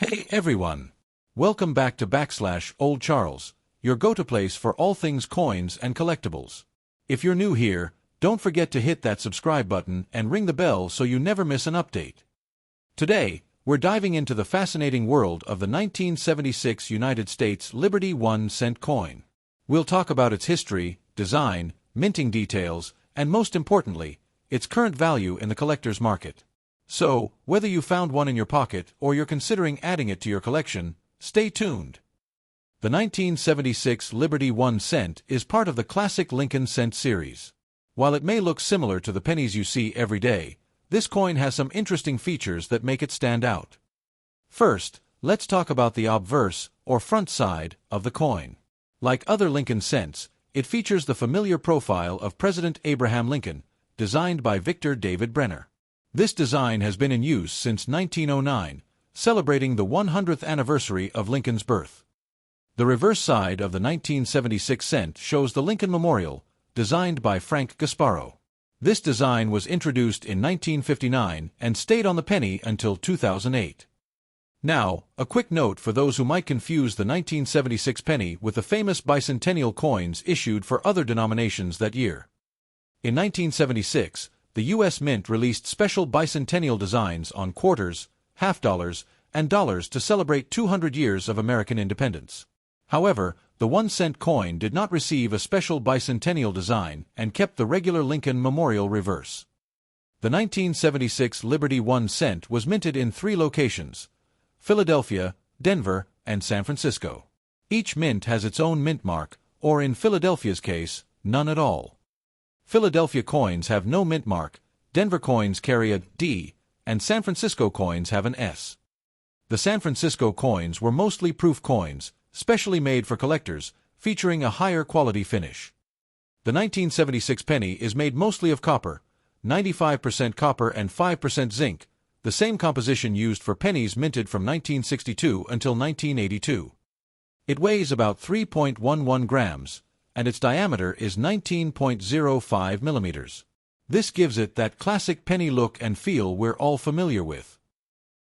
Hey everyone! Welcome back to Old Charles, your go-to place for all things coins and collectibles. If you're new here, don't forget to hit that subscribe button and ring the bell so you never miss an update. Today, we're diving into the fascinating world of the 1976 United States Liberty 1-cent coin. We'll talk about its history, design, minting details, and most importantly, its current value in the collector's market. So, whether you found one in your pocket or you're considering adding it to your collection, stay tuned. The 1976 Liberty 1 cent is part of the classic Lincoln cent series. While it may look similar to the pennies you see every day, this coin has some interesting features that make it stand out. First, let's talk about the obverse, or front side, of the coin. Like other Lincoln cents, it features the familiar profile of President Abraham Lincoln, designed by Victor David Brenner. This design has been in use since 1909, celebrating the 100th anniversary of Lincoln's birth. The reverse side of the 1976 cent shows the Lincoln Memorial, designed by Frank Gasparo. This design was introduced in 1959 and stayed on the penny until 2008. Now, a quick note for those who might confuse the 1976 penny with the famous bicentennial coins issued for other denominations that year. In 1976, the U.S. Mint released special bicentennial designs on quarters, half dollars, and dollars to celebrate 200 years of American independence. However, the 1-cent coin did not receive a special bicentennial design and kept the regular Lincoln Memorial reverse. The 1976 Liberty 1 cent was minted in 3 locations: Philadelphia, Denver, and San Francisco. Each mint has its own mint mark, or in Philadelphia's case, none at all. Philadelphia coins have no mint mark, Denver coins carry a D, and San Francisco coins have an S. The San Francisco coins were mostly proof coins, specially made for collectors, featuring a higher quality finish. The 1976 penny is made mostly of copper, 95% copper and 5% zinc, the same composition used for pennies minted from 1962 until 1982. It weighs about 3.11 grams, and its diameter is 19.05 millimeters. This gives it that classic penny look and feel we're all familiar with.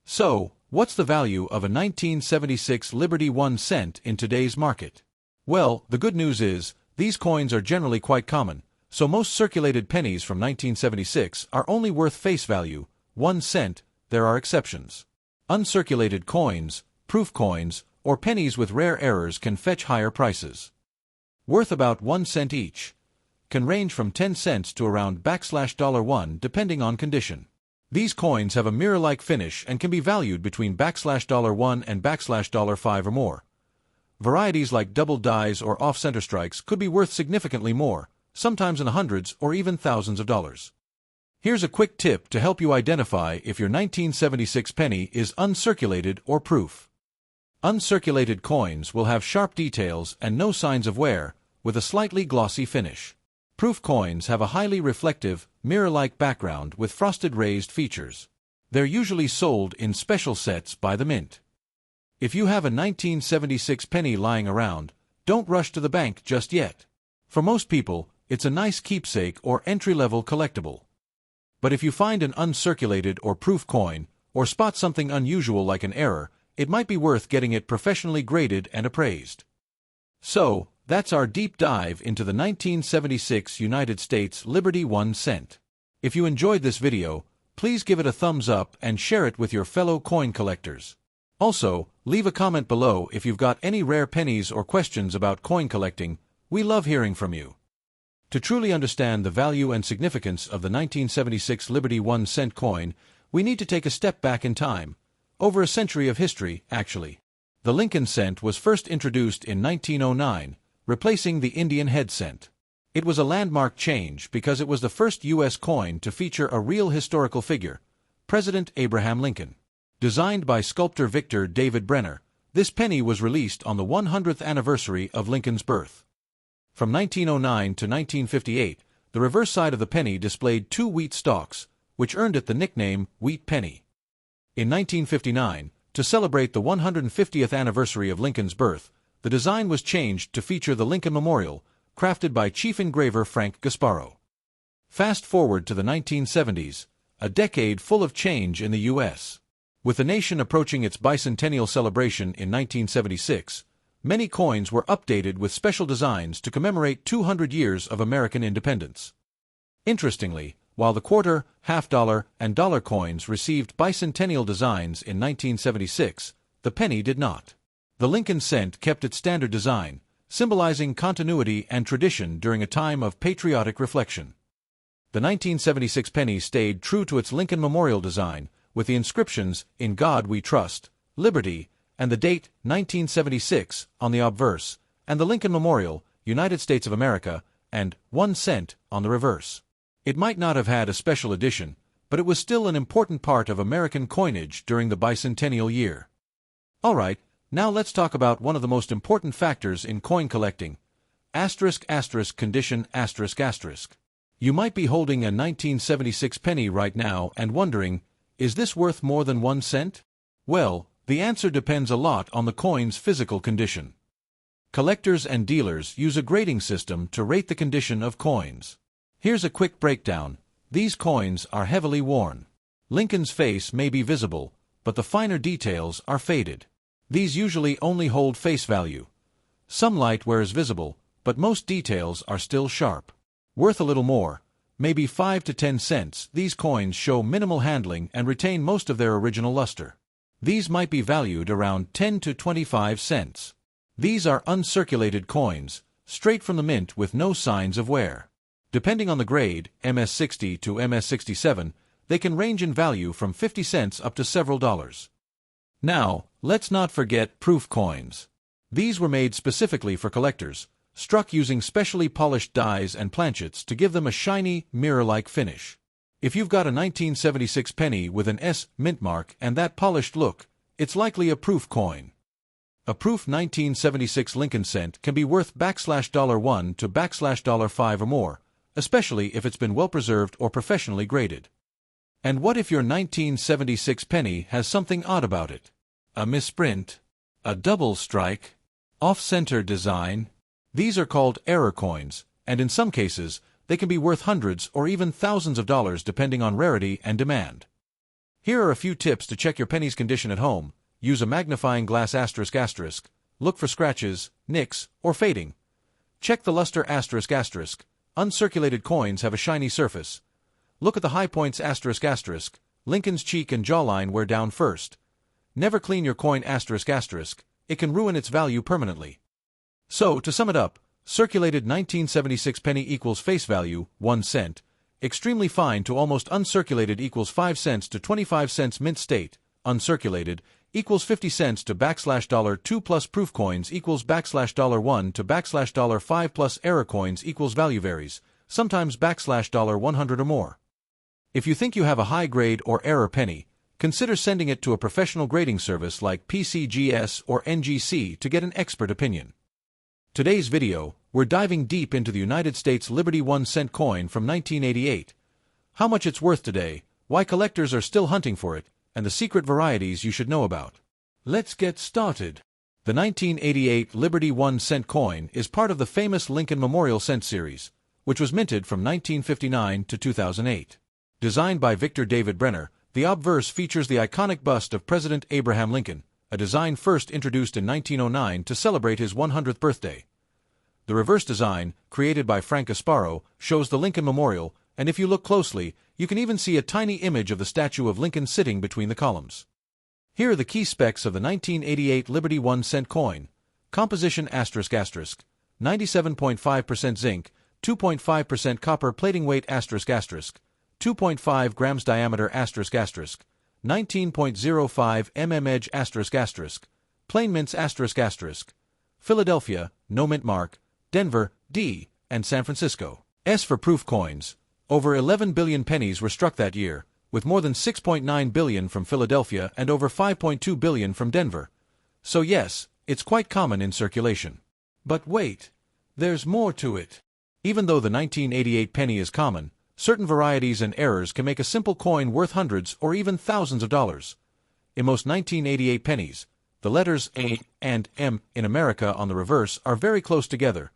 So, what's the value of a 1976 Liberty 1 cent in today's market? Well, the good news is, these coins are generally quite common, so most circulated pennies from 1976 are only worth face value, 1 cent. There are exceptions. Uncirculated coins, proof coins, or pennies with rare errors can fetch higher prices. Worth about 1 cent each, can range from 10 cents to around $1 depending on condition. These coins have a mirror-like finish and can be valued between $1 and $5 or more. Varieties like double dies or off-center strikes could be worth significantly more, sometimes in the hundreds or even thousands of dollars. Here's a quick tip to help you identify if your 1976 penny is uncirculated or proof. Uncirculated coins will have sharp details and no signs of wear, with a slightly glossy finish. Proof coins have a highly reflective, mirror-like background with frosted raised features. They're usually sold in special sets by the mint. If you have a 1976 penny lying around, don't rush to the bank just yet. For most people, it's a nice keepsake or entry-level collectible. But if you find an uncirculated or proof coin, or spot something unusual like an error, it might be worth getting it professionally graded and appraised. So, that's our deep dive into the 1976 United States Liberty 1 cent. If you enjoyed this video, please give it a thumbs up and share it with your fellow coin collectors. Also, leave a comment below if you've got any rare pennies or questions about coin collecting. We love hearing from you. To truly understand the value and significance of the 1976 Liberty 1 cent coin, we need to take a step back in time. Over a century of history, actually. The Lincoln cent was first introduced in 1909, replacing the Indian head cent. It was a landmark change because it was the first U.S. coin to feature a real historical figure, President Abraham Lincoln. Designed by sculptor Victor David Brenner, this penny was released on the 100th anniversary of Lincoln's birth. From 1909 to 1958, the reverse side of the penny displayed 2 wheat stalks, which earned it the nickname Wheat Penny. In 1959, to celebrate the 150th anniversary of Lincoln's birth, the design was changed to feature the Lincoln Memorial, crafted by chief engraver Frank Gasparo. Fast forward to the 1970s, a decade full of change in the U.S. With the nation approaching its bicentennial celebration in 1976, many coins were updated with special designs to commemorate 200 years of American independence. Interestingly, while the quarter, half-dollar, and dollar coins received bicentennial designs in 1976, the penny did not. The Lincoln cent kept its standard design, symbolizing continuity and tradition during a time of patriotic reflection. The 1976 penny stayed true to its Lincoln Memorial design, with the inscriptions, "In God We Trust," "Liberty," and the date, 1976, on the obverse, and the Lincoln Memorial, United States of America, and 1 cent on the reverse. It might not have had a special edition, but it was still an important part of American coinage during the bicentennial year. Alright, now let's talk about one of the most important factors in coin collecting, condition ***. You might be holding a 1976 penny right now and wondering, is this worth more than 1 cent? Well, the answer depends a lot on the coin's physical condition. Collectors and dealers use a grading system to rate the condition of coins. Here's a quick breakdown. These coins are heavily worn. Lincoln's face may be visible, but the finer details are faded. These usually only hold face value. Some light wear is visible, but most details are still sharp. Worth a little more, maybe 5 to 10 cents, these coins show minimal handling and retain most of their original luster. These might be valued around 10 to 25 cents. These are uncirculated coins, straight from the mint with no signs of wear. Depending on the grade, MS-60 to MS-67, they can range in value from 50 cents up to several dollars. Now, let's not forget proof coins. These were made specifically for collectors, struck using specially polished dies and planchets to give them a shiny, mirror-like finish. If you've got a 1976 penny with an S mint mark and that polished look, it's likely a proof coin. A proof 1976 Lincoln cent can be worth $1 to $5 or more, especially if it's been well preserved or professionally graded. And what if your 1976 penny has something odd about it? A misprint? A double strike? Off-center design? These are called error coins, and in some cases, they can be worth hundreds or even thousands of dollars depending on rarity and demand. Here are a few tips to check your penny's condition at home. Use a magnifying glass ***. Look for scratches, nicks, or fading. Check the luster ***. Uncirculated coins have a shiny surface. Look at the high points ***. Lincoln's cheek and jawline wear down first. Never clean your coin ***. It can ruin its value permanently. So, to sum it up, circulated 1976 penny equals face value, 1 cent. Extremely fine to almost uncirculated equals 5 cents to 25 cents mint state. Uncirculated equals 50 cents to $2 plus proof coins equals $1 to $5 plus error coins equals value varies, sometimes $100 or more. If you think you have a high grade or error penny, consider sending it to a professional grading service like PCGS or NGC to get an expert opinion. Today's video, we're diving deep into the United States Liberty 1 cent coin from 1988. How much it's worth today, why collectors are still hunting for it, and the secret varieties you should know about. Let's get started. The 1988 Liberty 1 cent coin is part of the famous Lincoln Memorial cent series, which was minted from 1959 to 2008. Designed by Victor David Brenner, the obverse features the iconic bust of President Abraham Lincoln, a design first introduced in 1909 to celebrate his 100th birthday. The reverse design, created by Frank Gasparo, shows the Lincoln Memorial, and if you look closely, you can even see a tiny image of the statue of Lincoln sitting between the columns. Here are the key specs of the 1988 Liberty 1 cent coin. Composition ***, 97.5% zinc, 2.5% copper plating weight ***, 2.5 grams diameter ***, 19.05 mm edge ***, plain mints ***, Philadelphia, no mint mark, Denver, D, and San Francisco. S for proof coins. Over 11 billion pennies were struck that year, with more than 6.9 billion from Philadelphia and over 5.2 billion from Denver. So yes, it's quite common in circulation. But wait, there's more to it. Even though the 1988 penny is common, certain varieties and errors can make a simple coin worth hundreds or even thousands of dollars. In most 1988 pennies, the letters A and M in America on the reverse are very close together.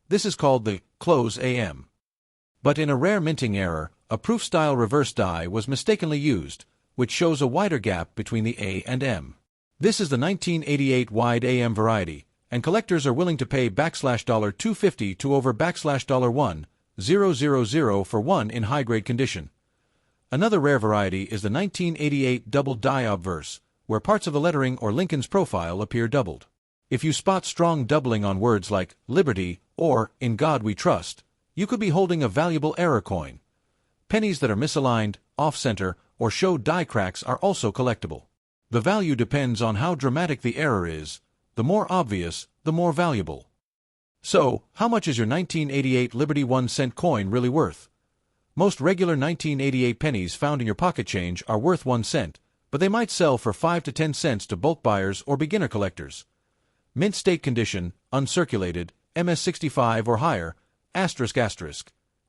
This is called the close AM. But in a rare minting error, a proof-style reverse die was mistakenly used, which shows a wider gap between the A and M. This is the 1988 wide AM variety, and collectors are willing to pay $250 to over $1,000 for one in high-grade condition. Another rare variety is the 1988 double die obverse, where parts of the lettering or Lincoln's profile appear doubled. If you spot strong doubling on words like Liberty or In God We Trust, you could be holding a valuable error coin. Pennies that are misaligned, off-center, or show die cracks are also collectible. The value depends on how dramatic the error is. The more obvious, the more valuable. So, how much is your 1988 Liberty 1-cent coin really worth? Most regular 1988 pennies found in your pocket change are worth 1 cent, but they might sell for 5 to 10 cents to bulk buyers or beginner collectors. Mint state condition, uncirculated, MS65 or higher, ***,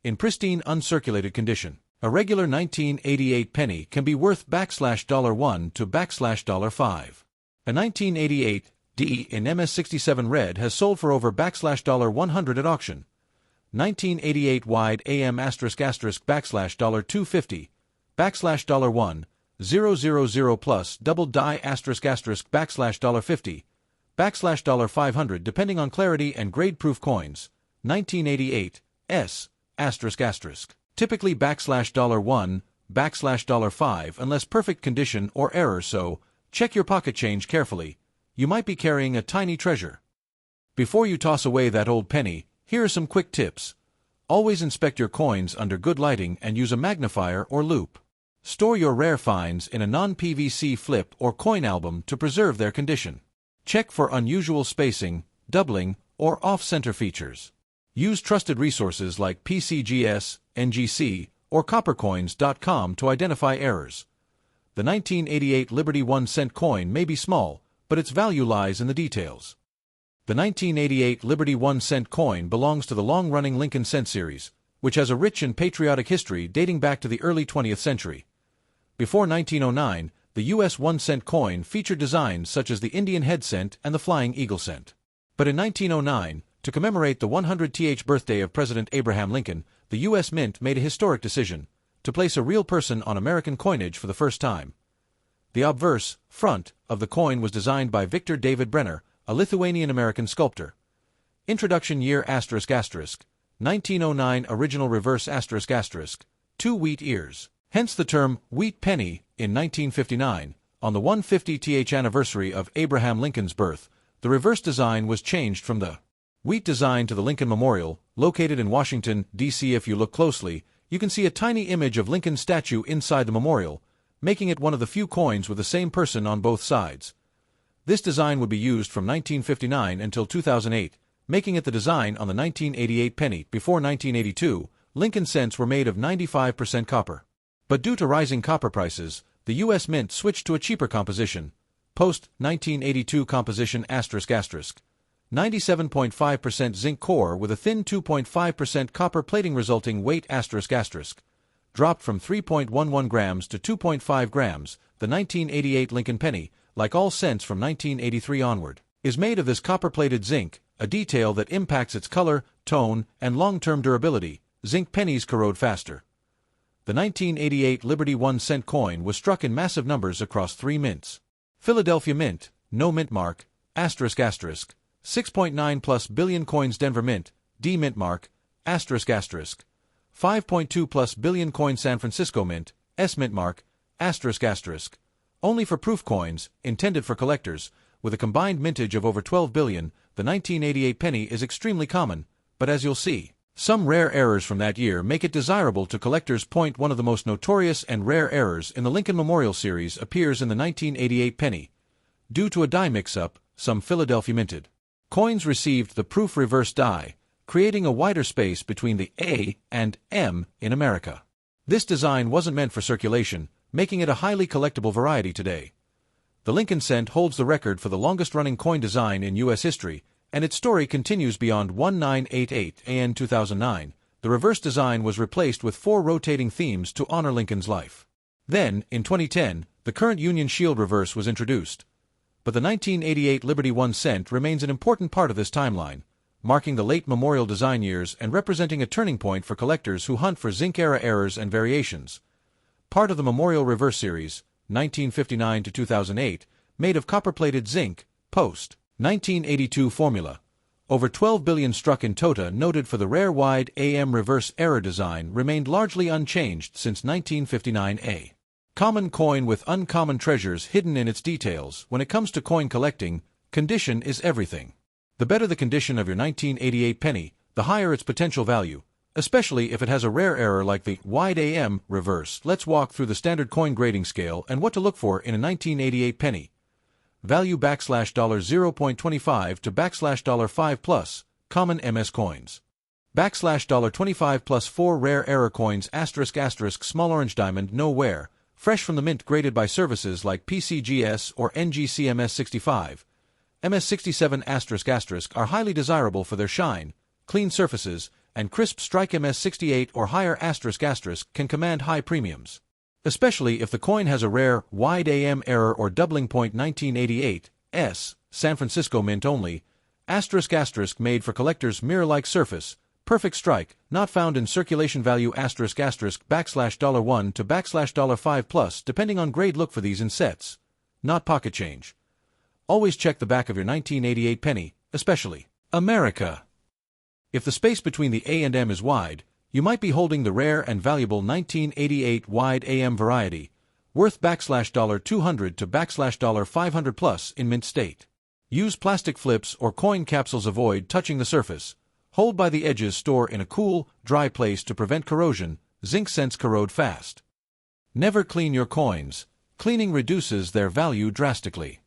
in pristine uncirculated condition. A regular 1988 penny can be worth $1 to $5. A 1988 D in MS67 red has sold for over $100 at auction. 1988 wide AM $*$250, $1, 000 plus double die $*$50, $500 depending on clarity and grade-proof coins. 1988 S ***. Typically $1, $5 unless perfect condition or error, so check your pocket change carefully. You might be carrying a tiny treasure. Before you toss away that old penny, here are some quick tips. Always inspect your coins under good lighting and use a magnifier or loupe. Store your rare finds in a non-PVC flip or coin album to preserve their condition. Check for unusual spacing, doubling, or off-center features. Use trusted resources like PCGS, NGC, or coppercoins.com to identify errors. The 1988 Liberty 1-cent coin may be small, but its value lies in the details. The 1988 Liberty 1-cent coin belongs to the long-running Lincoln cent series, which has a rich and patriotic history dating back to the early 20th century. Before 1909, the U.S. 1-cent coin featured designs such as the Indian head cent and the Flying Eagle cent. But in 1909, to commemorate the 100th birthday of President Abraham Lincoln, the U.S. Mint made a historic decision to place a real person on American coinage for the first time. The obverse, front, of the coin was designed by Victor David Brenner, a Lithuanian-American sculptor. Introduction year ***, 1909 original reverse ***, 2 wheat ears. Hence the term wheat penny. In 1959, on the 150th anniversary of Abraham Lincoln's birth, the reverse design was changed from the wheat design to the Lincoln Memorial, located in Washington, D.C. If you look closely, you can see a tiny image of Lincoln's statue inside the memorial, making it one of the few coins with the same person on both sides. This design would be used from 1959 until 2008, making it the design on the 1988 penny. Before 1982, Lincoln cents were made of 95% copper. But due to rising copper prices, the U.S. Mint switched to a cheaper composition, post-1982 composition ***, 97.5% zinc core with a thin 2.5% copper plating, resulting weight ***, dropped from 3.11 grams to 2.5 grams. The 1988 Lincoln penny, like all cents from 1983 onward, is made of this copper-plated zinc, a detail that impacts its color, tone, and long-term durability. Zinc pennies corrode faster. The 1988 Liberty 1-cent coin was struck in massive numbers across 3 mints. Philadelphia Mint, no mint mark, ***, 6.9 plus billion coins. Denver Mint, D mint mark, ***, 5.2 plus billion coins. San Francisco Mint, S mint mark, ***, only for proof coins, intended for collectors. With a combined mintage of over 12 billion, the 1988 penny is extremely common, but as you'll see, some rare errors from that year make it desirable to collectors. One of the most notorious and rare errors in the Lincoln Memorial series appears in the 1988 penny. Due to a die mix-up, some Philadelphia minted coins received the proof reverse die, creating a wider space between the A and M in America. This design wasn't meant for circulation, making it a highly collectible variety today. The Lincoln cent holds the record for the longest-running coin design in U.S. history, and its story continues beyond 1988 AN 2009. The reverse design was replaced with 4 rotating themes to honor Lincoln's life. Then, in 2010, the current Union Shield reverse was introduced. But the 1988 Liberty 1 cent remains an important part of this timeline, marking the late Memorial design years and representing a turning point for collectors who hunt for zinc-era errors and variations. Part of the Memorial Reverse series, 1959 to 2008, made of copper-plated zinc, post. 1982 formula. Over 12 billion struck in tota, noted for the rare wide AM reverse error design, remained largely unchanged since 1959A. Common coin with uncommon treasures hidden in its details. When it comes to coin collecting, condition is everything. The better the condition of your 1988 penny, the higher its potential value, especially if it has a rare error like the wide AM reverse. Let's walk through the standard coin grading scale and what to look for in a 1988 penny. Value $0.25 to $5 plus, common MS coins. $25 plus 4 rare error coins *** small orange diamond no wear, fresh from the mint, graded by services like PCGS or NGC MS65. MS67 ** are highly desirable for their shine, clean surfaces, and crisp strike. MS68 or higher ** can command high premiums, especially if the coin has a rare, wide AM error or doubling point. 1988 S. San Francisco Mint only, ** made for collectors, mirror-like surface, perfect strike, not found in circulation. Value ** $1 to $5 plus, depending on grade. Look for these in sets, not pocket change. Always check the back of your 1988 penny, especially America. If the space between the A and M is wide, you might be holding the rare and valuable 1988 wide AM variety, worth $200 to $500 plus in mint state. Use plastic flips or coin capsules. Avoid touching the surface. Hold by the edges. Store in a cool, dry place to prevent corrosion. Zinc scents corrode fast. Never clean your coins. Cleaning reduces their value drastically.